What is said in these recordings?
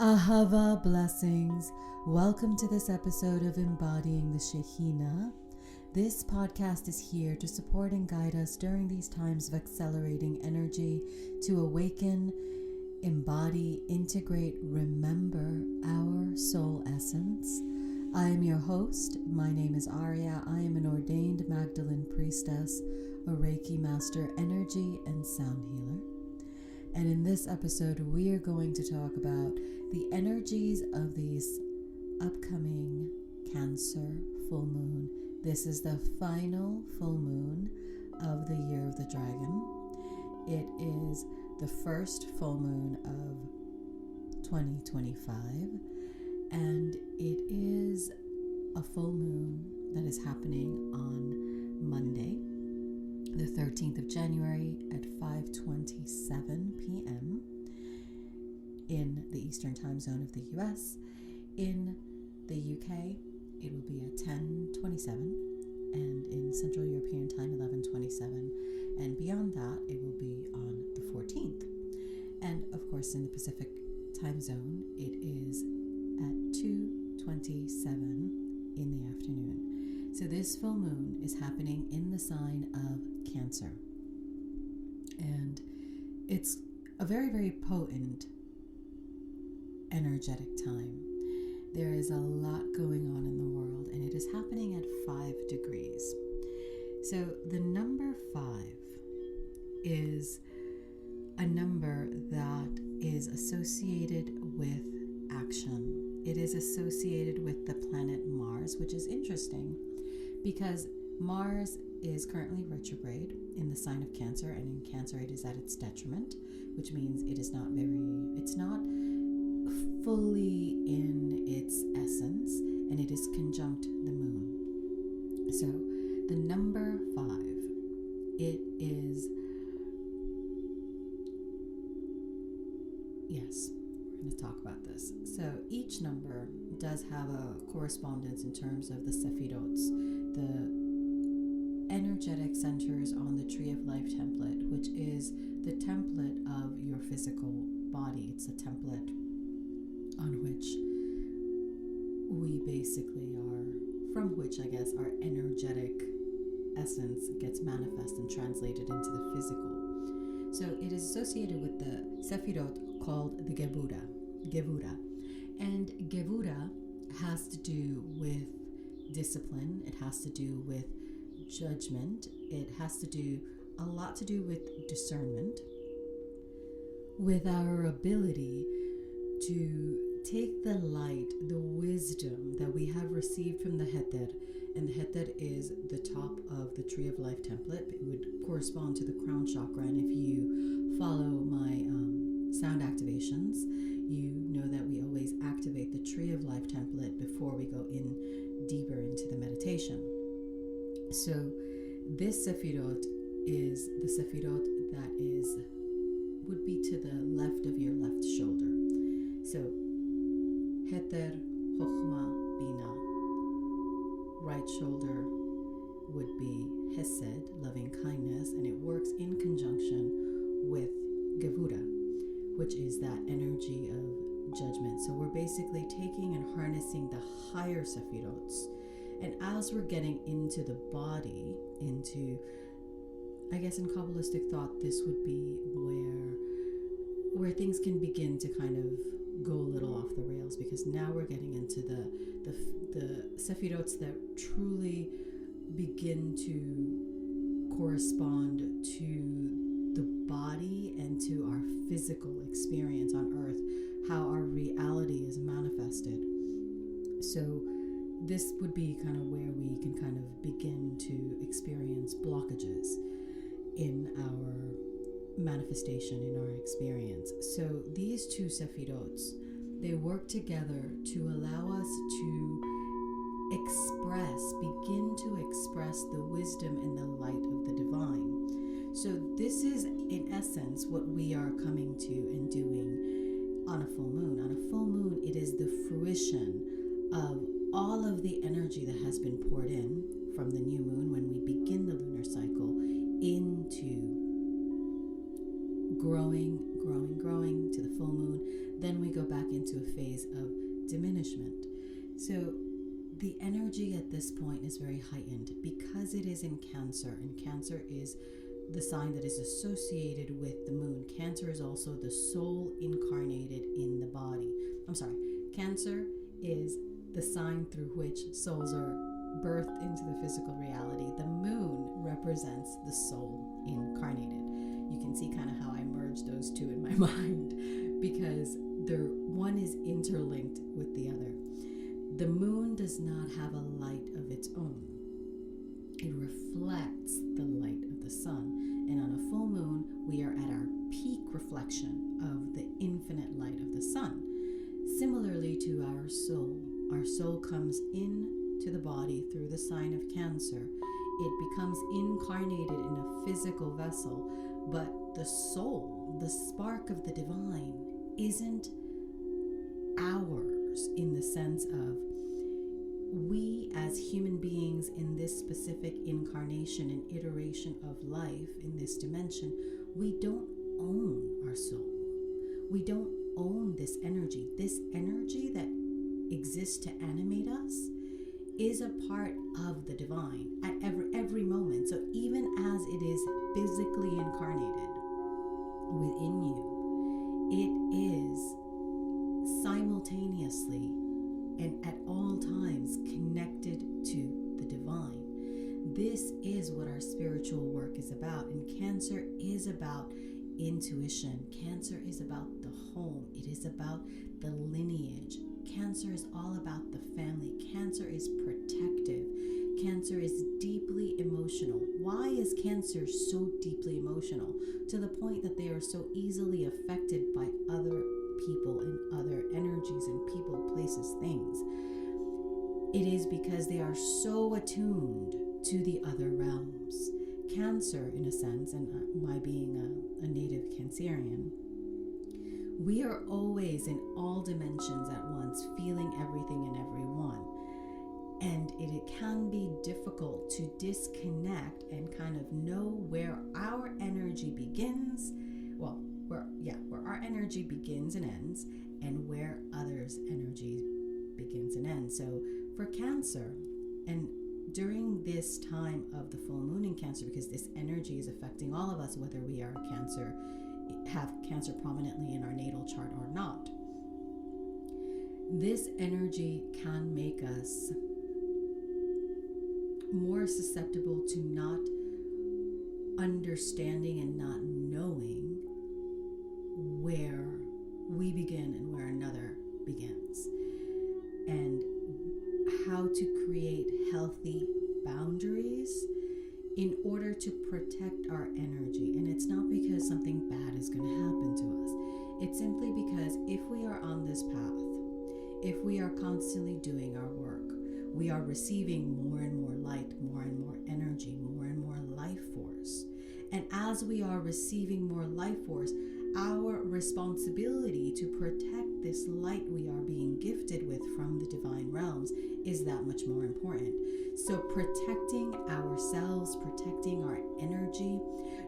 Ahava blessings. Welcome to this episode of Embodying the Shekhinah. This podcast is here to support and guide us during these times of accelerating energy to awaken, embody, integrate, remember our soul essence. I am your host. My name is Aurea. I am an ordained Magdalene priestess, a Reiki master, energy and sound healer. And in this episode, we are going to talk about the energies of these upcoming Cancer full moon. This is the final full moon of the year of the dragon. It is the first full moon of 2025, and it is a full moon that is happening on Monday, the 13th of January at 5:27 p.m. in the Eastern time zone of the US. In the UK, it will be at 10:27, and in Central European time, 11:27. And beyond that, it will be on the 14th. And of course, in the Pacific time zone, it is at 2:27 in the afternoon. So this full moon is happening in the sign of Cancer. And it's a very, very potent, energetic time. There is a lot going on in the world, and it is happening at 5 degrees. So the number 5 is a number that is associated with action. It is associated with the planet Mars, which is interesting because Mars is currently retrograde in the sign of Cancer, and in Cancer it is at its detriment, which means it's not fully in its essence, and it is conjunct the moon. So the number 5, it is, yes, we're going to talk about this. So each number does have a correspondence in terms of the sephirots, the energetic centers on the Tree of Life template, which is the template of your physical body. It's a template on which we basically are, from which I guess our energetic essence gets manifest and translated into the physical. So it is associated with the Sephirot called the Gevura. And Gevura has to do with discipline. It has to do with judgment. It has to do a lot to do with discernment, with our ability to take the light, the wisdom that we have received from the Heter, and the Heter is the top of the Tree of Life template. It would correspond to the crown chakra, and if you follow my sound activations, you know that we always activate the Tree of Life template before we go in deeper into the meditation. So this Sephirot is the Sephirot that would be to the left of your left shoulder. So Heter, Chokhmah, Bina. Right shoulder would be Hesed, loving kindness, and it works in conjunction with Gevura, which is that energy of judgment. So we're basically taking and harnessing the higher Sephirots. And as we're getting into the body, I guess in Kabbalistic thought, this would be where things can begin to kind of go a little off the rails, because now we're getting into the Sephirots that truly begin to correspond to the body and to our physical experience on earth, how our reality is manifested. So this would be kind of where we can kind of begin to experience blockages in our manifestation, in our experience. So these two Sephirots, they work together to allow us to begin to express the wisdom and the light of the divine. So this is, in essence, what we are coming to and doing on a full moon. On a full moon, it is the fruition of all of the energy that has been poured in from the new moon when we begin the lunar cycle into growing to the full moon. Then we go back into a phase of diminishment. So the energy at this point is very heightened because it is in Cancer, and Cancer is the sign that is associated with the moon. Cancer is also the soul incarnated in the body. Cancer is the sign through which souls are birthed into the physical reality. The moon represents the soul incarnated. You can see kind of how I merged those two in my mind because one is interlinked with the other. The moon does not have a light of its own. It reflects the light of the sun. And on a full moon, we are at our peak reflection of the infinite light of the sun. Similarly to our soul comes into the body through the sign of Cancer. It becomes incarnated in a physical vessel, but the soul, the spark of the divine, isn't ours in the sense of we as human beings in this specific incarnation and iteration of life in this dimension, we don't own our soul. We don't own this energy. This energy that exists to animate us is a part of the divine at every moment. So even as it is physically incarnated within you, it is simultaneously and at all times connected to the divine. This is what our spiritual work is about, and Cancer is about intuition. Cancer is about the home. It is about the lineage. Cancer is all about the family. Cancer is protective. Cancer is deeply emotional. Why is Cancer so deeply emotional? To the point that they are so easily affected by other people and other energies and people, places, things. It is because they are so attuned to the other realms. Cancer, in a sense, and my being a native Cancerian, we are always in all dimensions at once, feeling everything and everyone. And it can be difficult to disconnect and kind of know where our energy begins, where our energy begins and ends, and where others' energy begins and ends. So for Cancer, and during this time of the full moon in Cancer, because this energy is affecting all of us, whether we are Cancer, have Cancer prominently in our natal chart or not, this energy can make us more susceptible to not understanding and not knowing where we begin and where another begins, and how to create healthy boundaries in order to protect our energy. And it's not because something bad is going to happen to us. It's simply because if we are on this path, if we are constantly doing our work, we are receiving more and more light, more and more energy, more and more life force. And as we are receiving more life force, our responsibility to protect this light we are being gifted with from the divine realms is that much more important. So protecting ourselves, protecting our energy,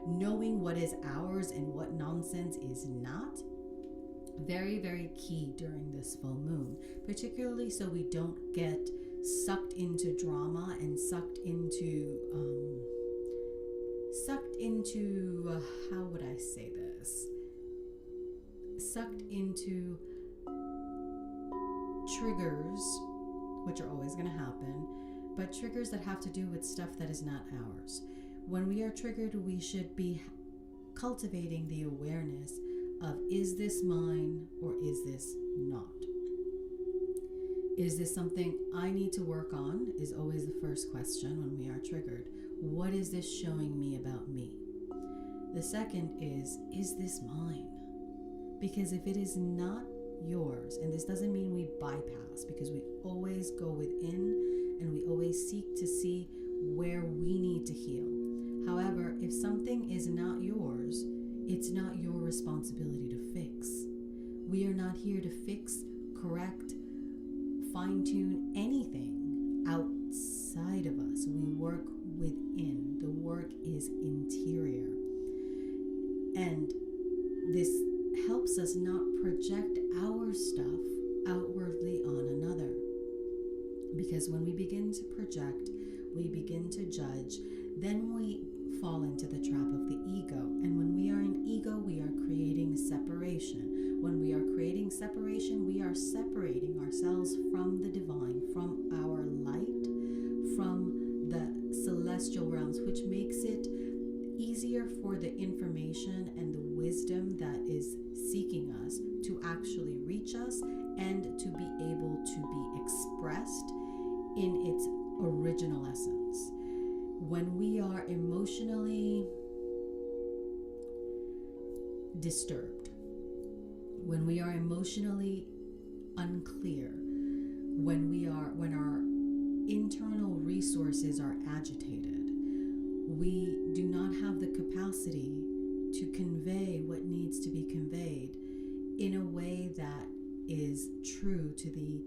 knowing what is ours and what nonsense is not, very, very key during this full moon, particularly so we don't get sucked into drama and sucked into how would I say this? Sucked into triggers, which are always going to happen, but triggers that have to do with stuff that is not ours. When we are triggered, we should be cultivating the awareness of, is this mine or is this not? Is this something I need to work on? Is always the first question when we are triggered. What is this showing me about me? The second is this mine? Because if it is not yours, and this doesn't mean we bypass, because we always go within and we always seek to see where we need to heal. However, if something is not yours, it's not your responsibility to fix. We are not here to fix, correct, fine-tune anything outside of us. We work within. The work is interior. And this helps us not project our stuff Because when we begin to project, we begin to judge, then we fall into the trap of the ego. And when we are in ego, we are creating separation. When we are creating separation, we are separating ourselves from the divine, from our light, from the celestial realms, which makes it easier for the information and the wisdom that is seeking us to actually reach us and to be able to be expressed in its original essence. When we are emotionally disturbed, when we are emotionally unclear, when our internal resources are agitated, we do not have the capacity to convey what needs to be conveyed in a way that is true to the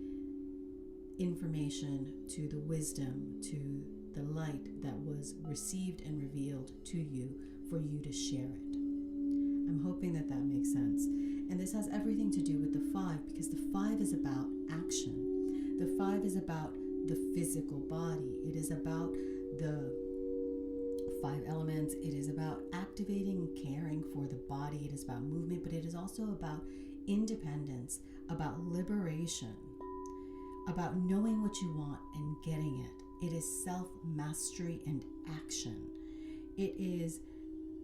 information, to the wisdom, to the light that was received and revealed to you for you to share it. I'm hoping that that makes sense. And this has everything to do with the 5, because the 5 is about action. The 5 is about the physical body. It is about the 5 elements. It is about activating and caring for the body. It is about movement, but it is also about independence, about liberation, about knowing what you want and getting it. It is self-mastery and action. It is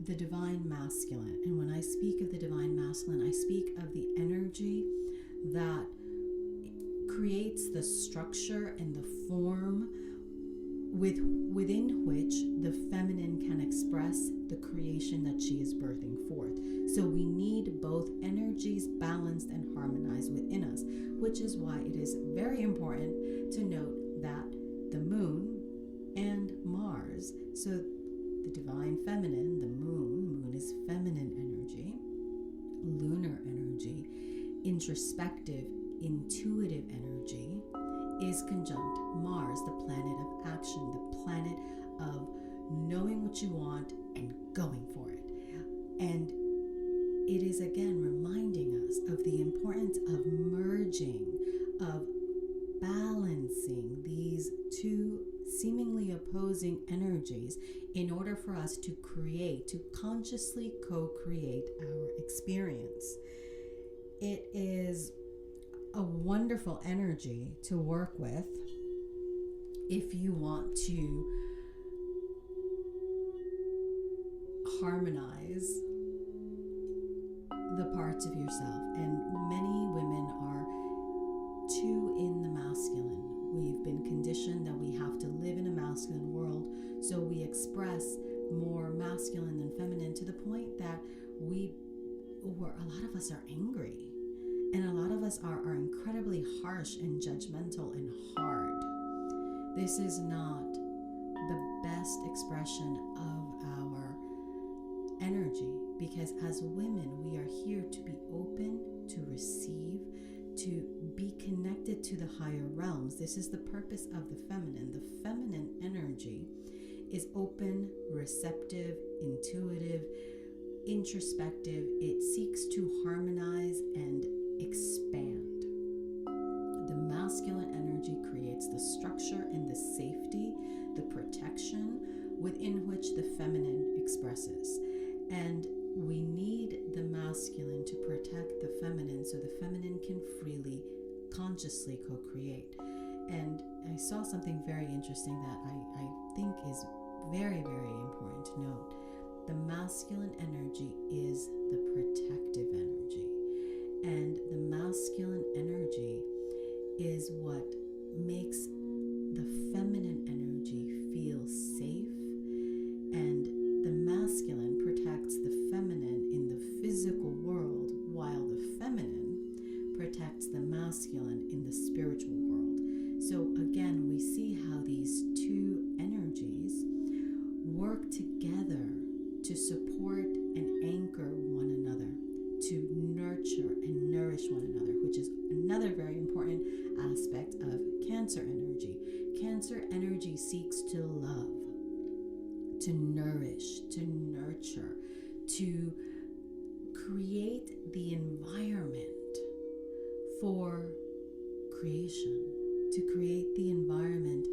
the divine masculine. And when I speak of the divine masculine, I speak of the energy that creates the structure and the form within which the feminine can express the creation that she is birthing forth. So we need both energies balanced and harmonized within us, which is why it is very important to note that the moon and Mars, so the divine feminine, the moon is feminine energy, lunar energy, introspective, intuitive energy, is conjunct Mars, the planet of action, the planet of knowing what you want and going for it. And it is again reminding us of the importance of merging, of balancing these two seemingly opposing energies in order for us to create, to consciously co-create our experience. It is a wonderful energy to work with if you want to harmonize the parts of yourself. And many women are too in the masculine. We've been conditioned that we have to live in a masculine world, so we express more masculine than feminine to the point that a lot of us are angry. And a lot of us are incredibly harsh and judgmental and hard. This is not the best expression of our energy, because as women, we are here to be open, to receive, to be connected to the higher realms. This is the purpose of the feminine. The feminine energy is open, receptive, intuitive, introspective. It seeks to harmonize and expand. The masculine energy creates the structure and the safety, the protection within which the feminine expresses. And we need the masculine to protect the feminine so the feminine can freely, consciously co-create. And I saw something very interesting that I think is very, very important to note. The masculine energy is the protective energy. And the masculine energy is what makes the feminine energy feel safe, and the masculine protects the feminine in the physical world, while the feminine protects the masculine in the spiritual world. So again, we see how these two energies work together to support and anchor one another, to nurture and nourish one another, which is another very important aspect of Cancer energy. Cancer energy seeks to love, to nourish, to nurture, to create the environment for creation, to create the environment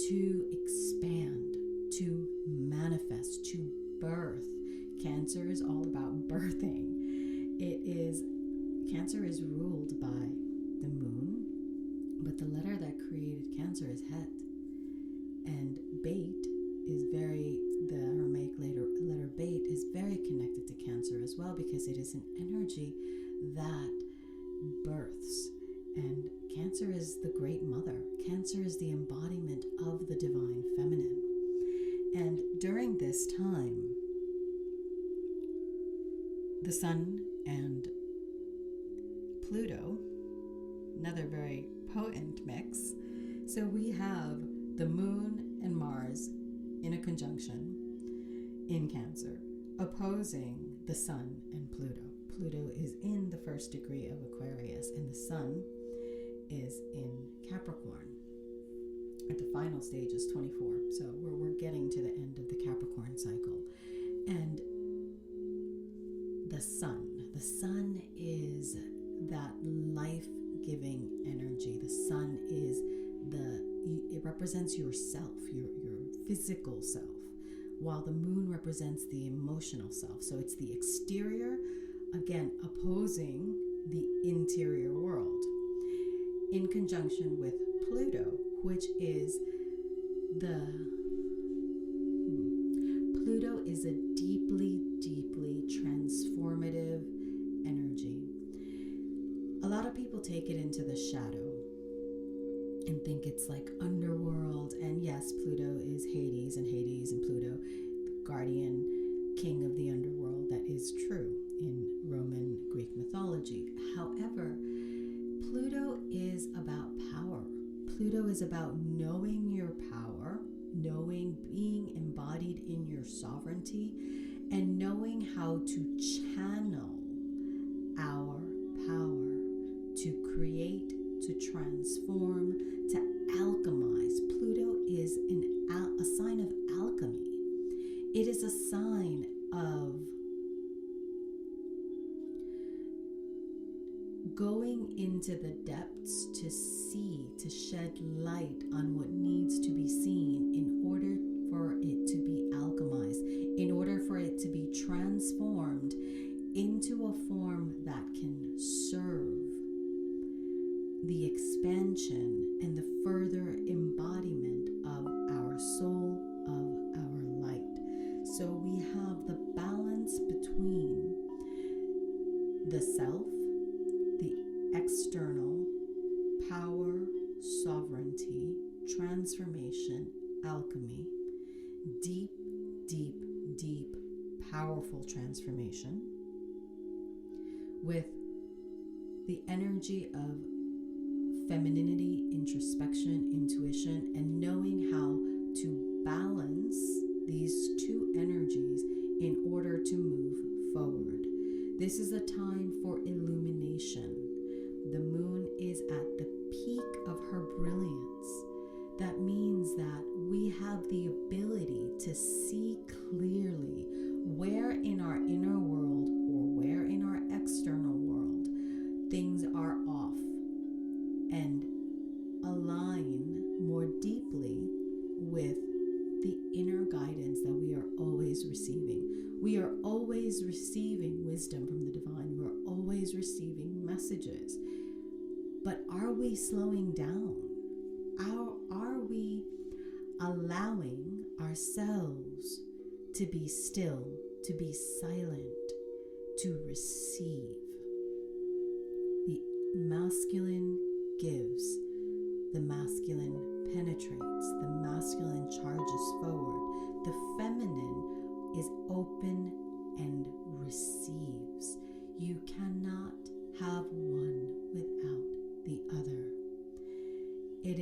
to expand, to manifest, to birth. Cancer is all about birthing. Cancer is ruled by the moon, but the letter that created Cancer is Het. And Bait is the Aramaic letter Bait is very connected to Cancer as well, because it is an energy that births. And Cancer is the great mother. Cancer is the embodiment of the divine feminine. And during this time, the Sun and Pluto, another very potent mix. So we have the Moon and Mars in a conjunction in Cancer, opposing the Sun and Pluto. Pluto is in the first degree of Aquarius, and the Sun is in Capricorn. At the final stage is 24, so we're getting to the end of the Capricorn cycle. And the Sun is that life-giving energy. The Sun is it represents yourself, your physical self, while the Moon represents the emotional self. So it's the exterior, again, opposing the interior world, in conjunction with Pluto, which is Pluto is a deeply, deeply transformative energy. A lot of people take it into the shadow and think it's like underworld. And yes, Pluto is Hades, and Pluto, the guardian king of the underworld. That is true in Roman Greek mythology. However, Pluto is about power. Pluto is about knowing your power, being embodied in your sovereignty, and knowing how to channel our power to create, to transform, to alchemize. Pluto is a sign of alchemy. It is a sign of going into the depths to see, to shed light on what needs to be seen in order for it to be alchemized, in order for it to be transformed into a form that can serve the expansion and the further embodiment of our soul, of our light. So we have the balance between the self, the external, power, sovereignty, transformation, alchemy, deep, deep, deep, powerful transformation, with the energy of femininity, introspection, intuition, and knowing how to balance these two energies in order to move forward. This is a time for illumination. The moon is at the peak of her brilliance. That means that we have the ability to see clearly where in our inner world or where in our external world things are off, and align more deeply with the inner guidance that we are always receiving. We are always receiving wisdom from the divine. We're always receiving messages. But are we slowing down? Are we allowing ourselves to be still, to be silent, to receive? The masculine gives, the masculine penetrates, the masculine charges forward. The feminine is open and receives. You cannot have one without the other. It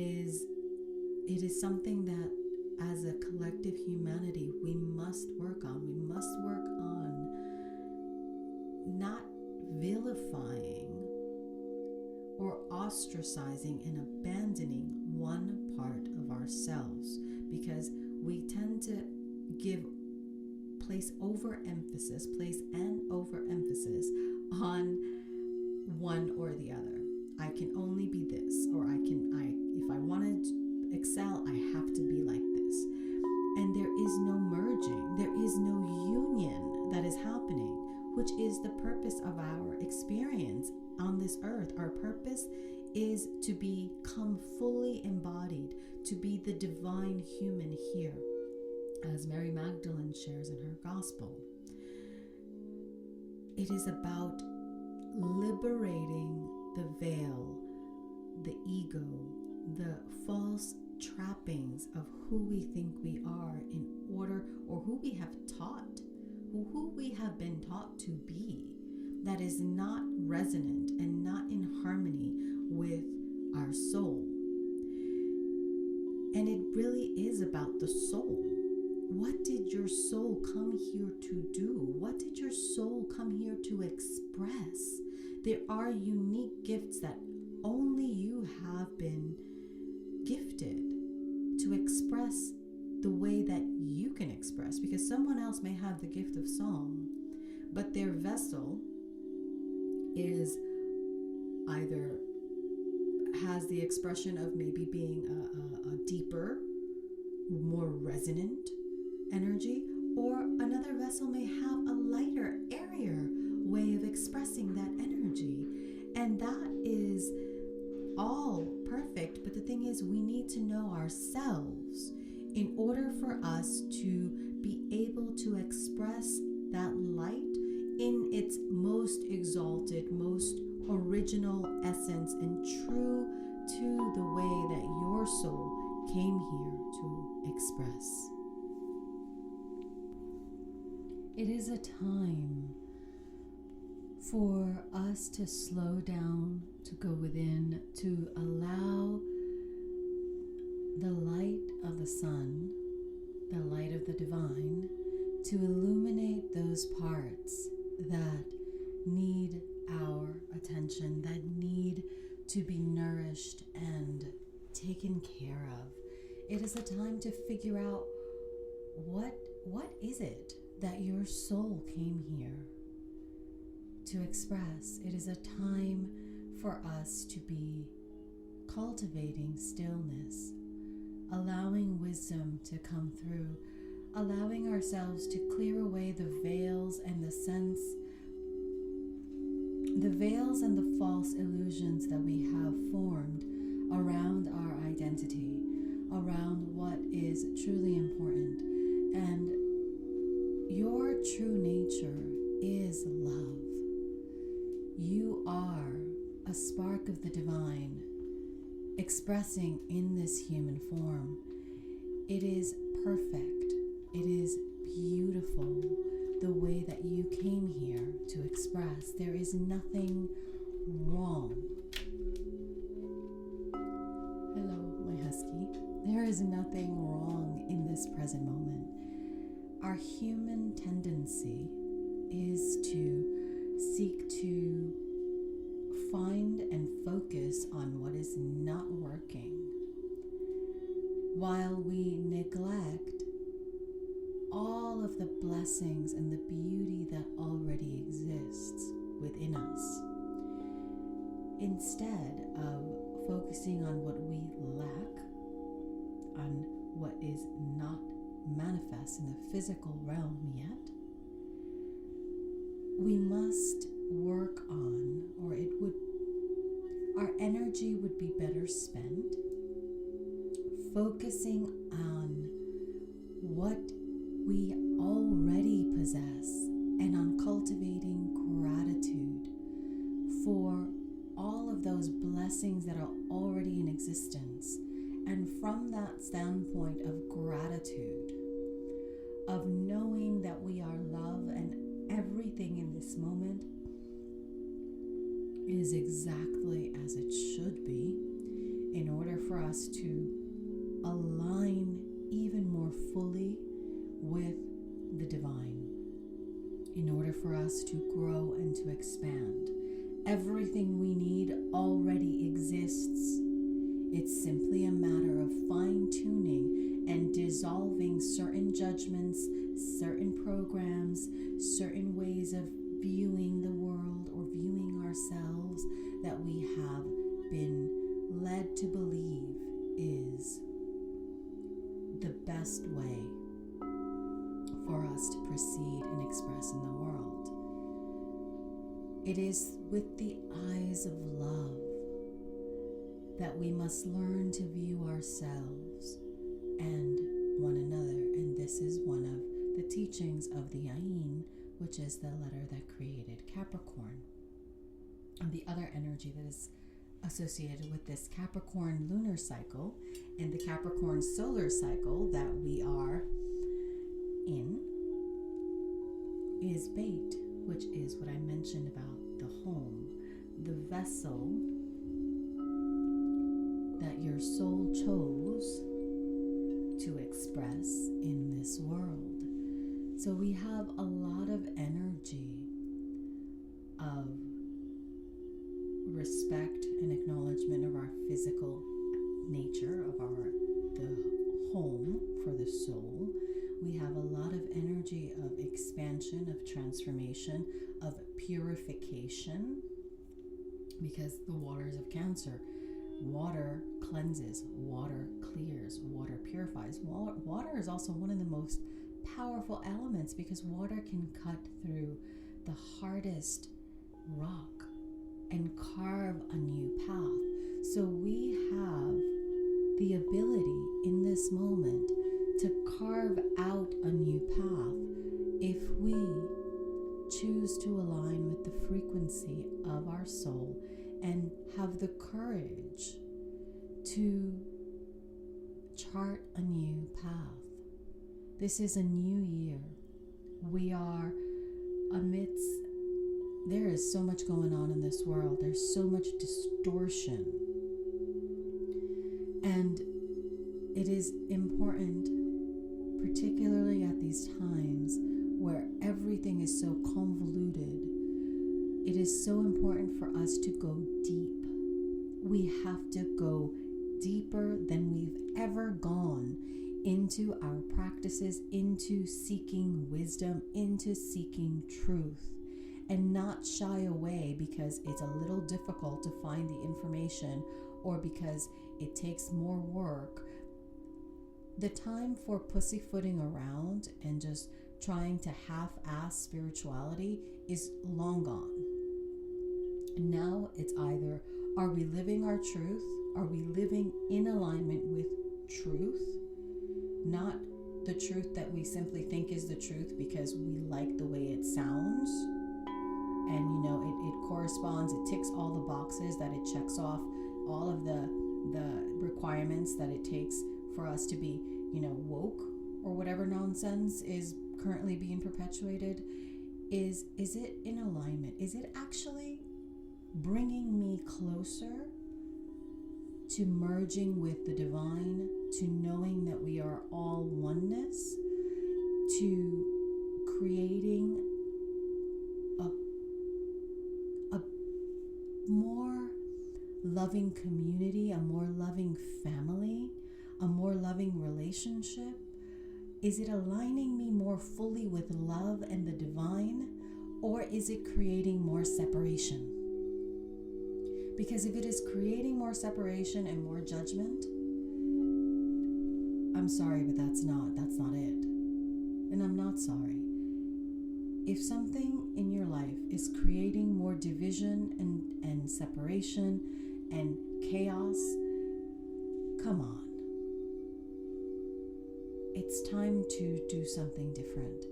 is something that as a collective humanity we must work on. We must work on not vilifying or ostracizing and abandoning one part of ourselves, because we tend to place an overemphasis on one or the other. I can only be this, or if I is the purpose of our experience on this earth. Our purpose is to become fully embodied, to be the divine human here, as Mary Magdalene shares in her gospel. It is about liberating the veil, the ego, the false trappings of who we think we are in order, or who we have taught, who we have been taught to be, that is not resonant and not in harmony with our soul. And it really is about the soul. What did your soul come here to do? What did your soul come here to express? There are unique gifts that only you have been gifted to express the way that you can express, because someone else may have the gift of song, but their vessel is either has the expression of maybe being a deeper, more resonant energy, or another vessel may have a lighter, airier way of expressing that energy. And that is all perfect, but the thing is, we need to know ourselves in order for us to be able to express that light in its most exalted, most original essence, and true to the way that your soul came here to express. It is a time for us to slow down, to go within, to allow the light of the sun, the light of the divine, to illuminate those parts that need our attention, that need to be nourished and taken care of. It is a time to figure out what is it that your soul came here to express. It is a time for us to be cultivating stillness, allowing wisdom to come through, allowing ourselves to clear away the veils and the false illusions that we have formed around our identity, around what is truly important. And your true nature is love. You are a spark of the divine expressing in this human form. It is perfect. It is beautiful the way that you came here to express. There is nothing wrong. Hello, my husky. There is nothing wrong in this present moment. Our human tendency is to seek to find and focus on what is not working, while we neglect all of the blessings and the beauty that already exists within us. Instead of focusing on what we lack, on what is not manifest in the physical realm yet, we must work on, or our energy would be better spent focusing on what we already possess and on cultivating gratitude for all of those blessings that are already in existence. And from that standpoint of gratitude, of knowing that we are love and everything in this moment is exactly as it should be, in order for us to align even more fully with the divine, in order for us to grow and to expand. Everything we need already exists. It's simply a matter of fine-tuning and dissolving certain judgments, certain programs, certain ways of viewing the world or viewing ourselves that we have been led to believe is the best way for us to proceed and express in the world. It is with the eyes of love that we must learn to view ourselves and one another. And this is one of the teachings of the Ayin, which is the letter that created Capricorn. And the other energy that is associated with this Capricorn lunar cycle and the Capricorn solar cycle that we are in is Bait, which is what I mentioned about the home, the vessel that your soul chose to express in this world. So we have a lot of energy of respect and acknowledgement of our physical nature, of the home for the soul. We have a lot of energy of expansion, of transformation, of purification, because the waters of Cancer, water cleanses, water clears, water purifies. Water is also one of the most powerful elements because water can cut through the hardest rock and carve a new path. So we have the ability in this moment to carve out a new path if we choose to align with the frequency of our soul and have the courage to chart a new path. This is a new year. We are amidst, there is so much going on in this world. There's so much distortion. And it is important, particularly at these times where everything is so convoluted, it is so important for us to go deep. We have to go deeper than we've ever gone into our practices, into seeking wisdom, into seeking truth, and not shy away because it's a little difficult to find the information or because it takes more work. The time for pussyfooting around and just trying to half-ass spirituality is long gone. Now it's either, are we living our truth? Are we living in alignment with truth? Not the truth that we simply think is the truth because we like the way it sounds. And it corresponds, it ticks all the boxes that it checks off, all of the requirements that it takes for us to be, woke or whatever nonsense is currently being perpetuated. Is it in alignment? Is it actually bringing me closer to merging with the divine, to knowing that we are all oneness, to creating a more loving community, a more loving family, a more loving relationship? Is it aligning me more fully with love and the divine, or is it creating more separation? Because if it is creating more separation and more judgment, I'm sorry, but that's not it. And I'm not sorry. If something in your life is creating more division and separation and chaos, come on. It's time to do something different.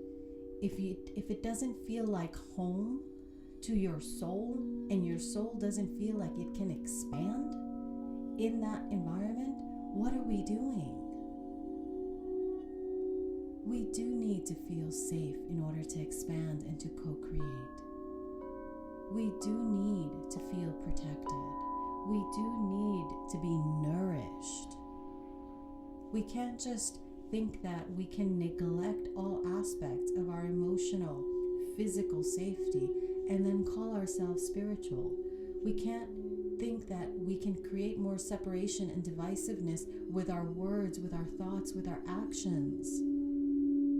If it doesn't feel like home to your soul, and your soul doesn't feel like it can expand in that environment, what are we doing? We do need to feel safe in order to expand and to co-create. We do need to feel protected. We do need to be nourished. We can't just think that we can neglect all aspects of our emotional, physical safety and then call ourselves spiritual. We can't think that we can create more separation and divisiveness with our words, with our thoughts, with our actions,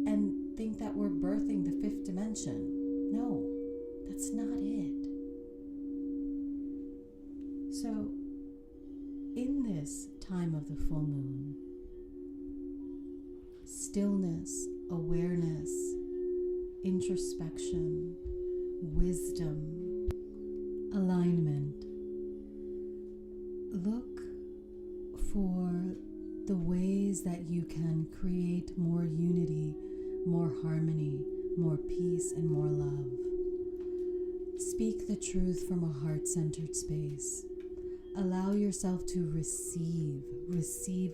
and think that we're birthing the fifth dimension. No, that's not it. So, in this time of the full moon, stillness, awareness, introspection, wisdom, Alignment. Look for the ways that you can create more unity, more harmony, more peace, and more love. Speak the truth from a heart-centered space. Allow yourself to receive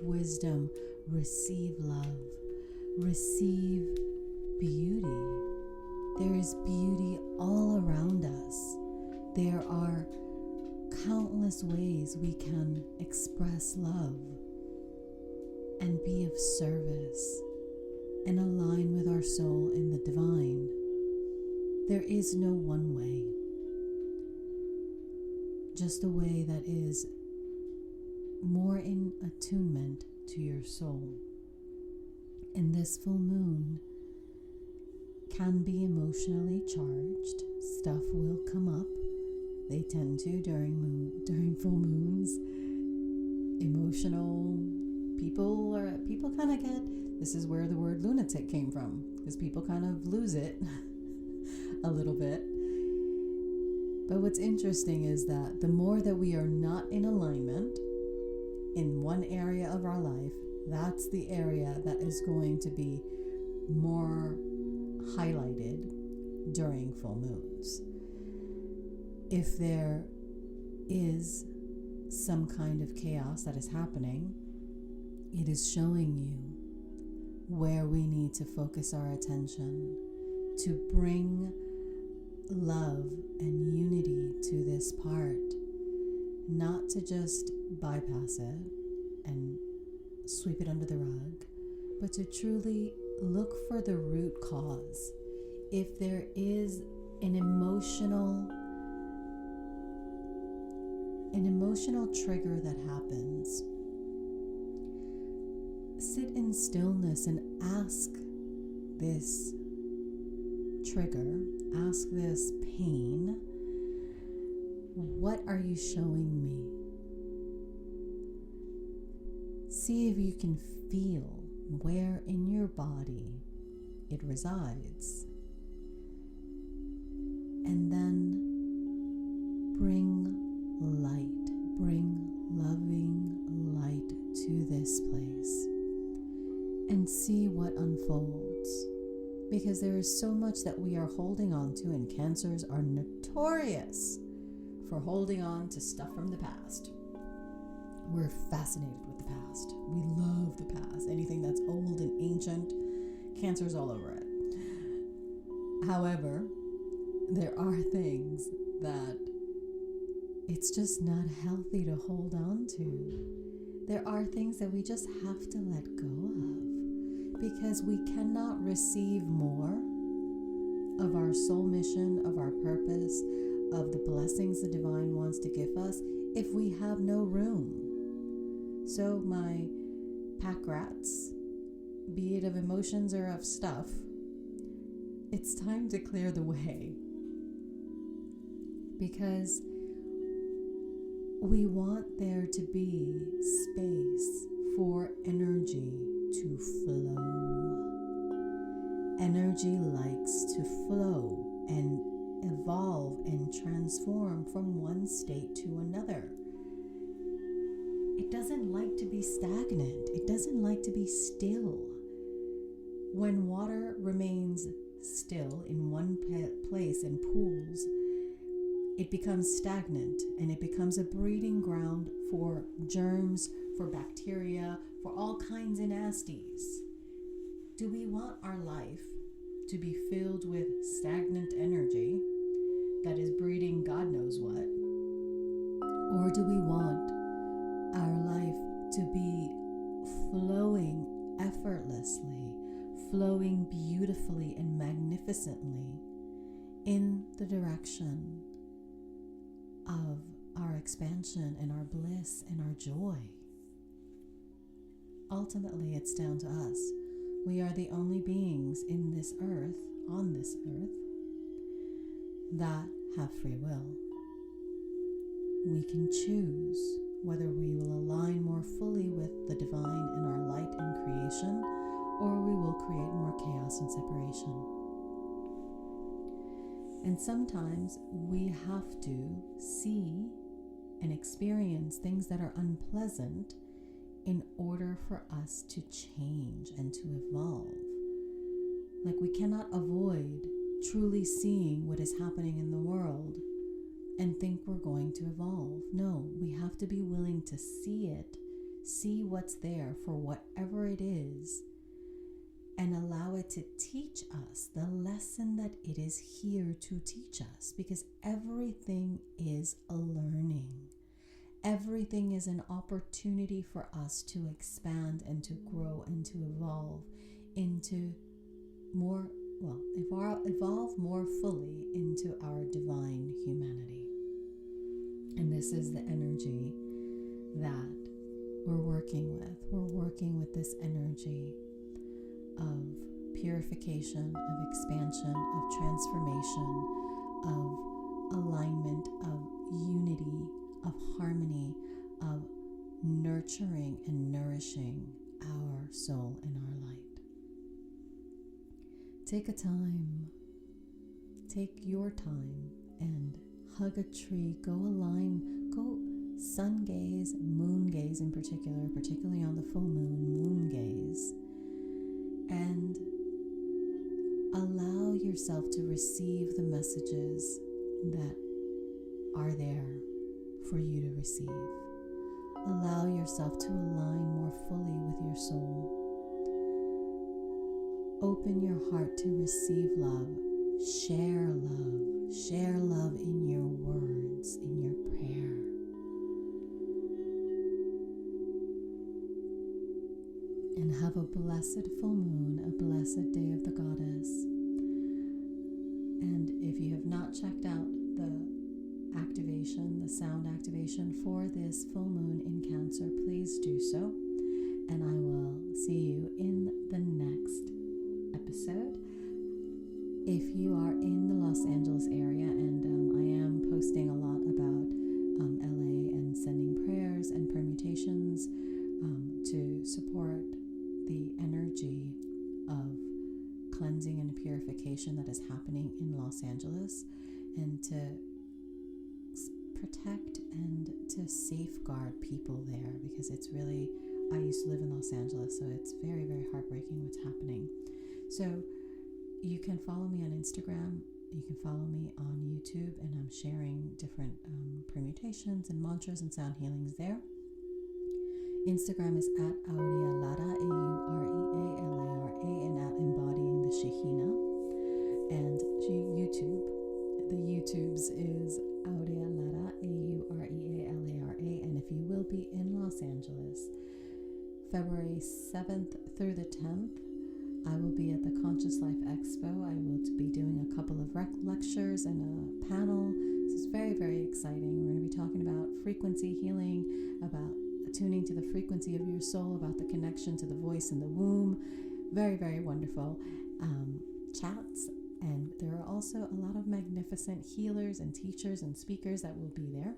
wisdom, receive love, receive beauty. There is beauty all around us. There are countless ways we can express love and be of service and align with our soul in the divine. There is no one way, just a way that is more in attunement to your soul. And this full moon can be emotionally charged. Stuff will come up. They tend to during full moons. Emotional people kind of get, this is where the word lunatic came from, because people kind of lose it a little bit. But what's interesting is that the more that we are not in alignment in one area of our life, that's the area that is going to be more highlighted during full moons. If there is some kind of chaos that is happening, it is showing you where we need to focus our attention to bring love and unity to this part, not to just bypass it and sweep it under the rug, but to truly look for the root cause. If there is an emotional trigger that happens, sit in stillness and ask this trigger, ask this pain, what are you showing me? See if you can feel where in your body it resides. And then bring light, bring loving light to this place and see what unfolds. Because there is so much that we are holding on to, and cancers are notorious for holding on to stuff from the past. We're fascinated with the past. We love the past. Anything that's old and ancient, cancer's all over it. However, there are things that it's just not healthy to hold on to. There are things that we just have to let go of, because we cannot receive more of our soul mission, of our purpose, of the blessings the divine wants to give us if we have no room. So my pack rats, be it of emotions or of stuff, it's time to clear the way, because we want there to be space for energy to flow. Energy likes to flow and evolve and transform from one state to another. It doesn't like to be stagnant. It doesn't like to be still. When water remains still in one place and pools, it becomes stagnant, and it becomes a breeding ground for germs, for bacteria, for all kinds of nasties. Do we want our life to be filled with stagnant energy that is breeding God knows what? Or do we want our life to be flowing effortlessly, flowing beautifully and magnificently in the direction of our expansion and our bliss and our joy? Ultimately, it's down to us. We are the only beings in this earth, on this earth, that have free will. We can choose whether we will align more fully with the divine in our light and creation, or we will create more chaos and separation. And And sometimes we have to see and experience things that are unpleasant in order for us to change and to evolve. Like, we cannot avoid truly seeing what is happening in the world and think we're going to evolve. No, we have to be willing to see it, see what's there for whatever it is, and allow it to teach us the lesson that it is here to teach us, because everything is a learning. Everything is an opportunity for us to expand and to grow and to evolve into more, evolve more fully into our divine humanity. And this is the energy that we're working with. We're working with this energy of purification, of expansion, of transformation, of alignment, of unity, of harmony, of nurturing and nourishing our soul and our light. Take your time and hug a tree, go align, go sun gaze, moon gaze in particular, particularly on the full moon gaze, and allow yourself to receive the messages that are there for you to receive. Allow yourself to align more fully with your soul. Open your heart to receive love. Share love. Share love in your words, in your prayer. And have a blessed full moon, a blessed day of the goddess. And if you have not checked out the activation, the sound activation for this full moon in Cancer, please do so. And I will see you in the next episode. If you are in the Los Angeles area, and I am posting a lot about LA and sending prayers and permutations to support the energy of cleansing and purification that is happening in Los Angeles, and to protect and to safeguard people there, because it's really, I used to live in Los Angeles, so it's very, very heartbreaking what's happening. So you can follow me on Instagram, you can follow me on YouTube, and I'm sharing different permutations and mantras and sound healings there. Instagram is at Aurea Lara, AUREALARA, and at Embodying the Shekhinah. And the YouTube's is Aurea Lara, AUREALARA. And if you will be in Los Angeles, February 7th through the 10th, I will be at the Conscious Life Expo. I will be doing a couple of lectures and a panel. This is very, very exciting. We're going to be talking about frequency healing, about attuning to the frequency of your soul, about the connection to the voice in the womb. Very, very wonderful chats. And there are also a lot of magnificent healers and teachers and speakers that will be there.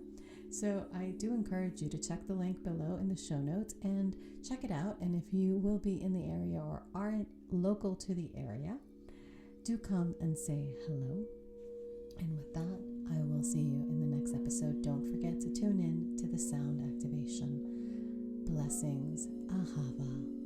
So I do encourage you to check the link below in the show notes and check it out. And if you will be in the area or aren't local to the area, do come and say hello. And with that, I will see you in the next episode. Don't forget to tune in to the sound activation. Blessings. Ahava.